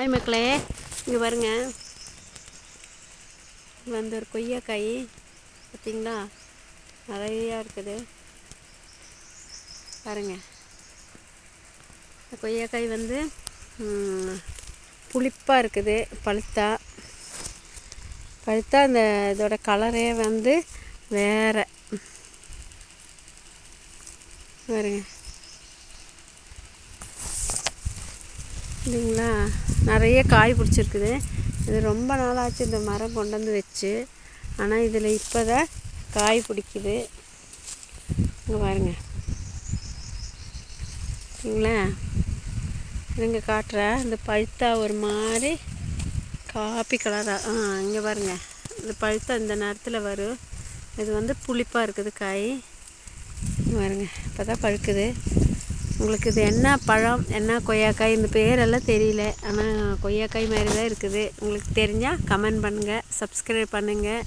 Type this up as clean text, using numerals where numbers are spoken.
Hi மக்களே, இங்கே பாருங்க, இது வந்து ஒரு கொய்யாக்காய் பார்த்தீங்களா, நிறையா இருக்குது பாருங்க. இந்த கொய்யாக்காய் வந்து புளிப்பாக இருக்குது. பழுத்தா அந்த இதோட கலரே வந்து வேறு பாருங்க. இல்லைங்களா, நிறைய காய் பிடிச்சிருக்குது. இது ரொம்ப நாளாச்சு இந்த மரம் கொண்டு வந்து வச்சு. ஆனால் இதில் இப்போ தான் காய் பிடிக்குது. இங்கே பாருங்க, சரிங்களா, இங்கே காட்டுறேன். இந்த பழுத்தா ஒரு மாதிரி காப்பி கலராக இங்கே பாருங்கள். இந்த பழுத்தா இந்த நேரத்தில் வரும். இது வந்து புளிப்பாக இருக்குது காய். பாருங்க, இப்போ தான் பழுக்குது. உங்களுக்கு இது என்ன பழம், என்ன கொய்யாக்காய், இந்த பேரெல்லாம் தெரியல. ஆனால் கொய்யாக்காய் மாதிரி தான் இருக்குது. உங்களுக்கு தெரிஞ்சால் கமெண்ட் பண்ணுங்கள், சப்ஸ்கிரைப் பண்ணுங்கள்.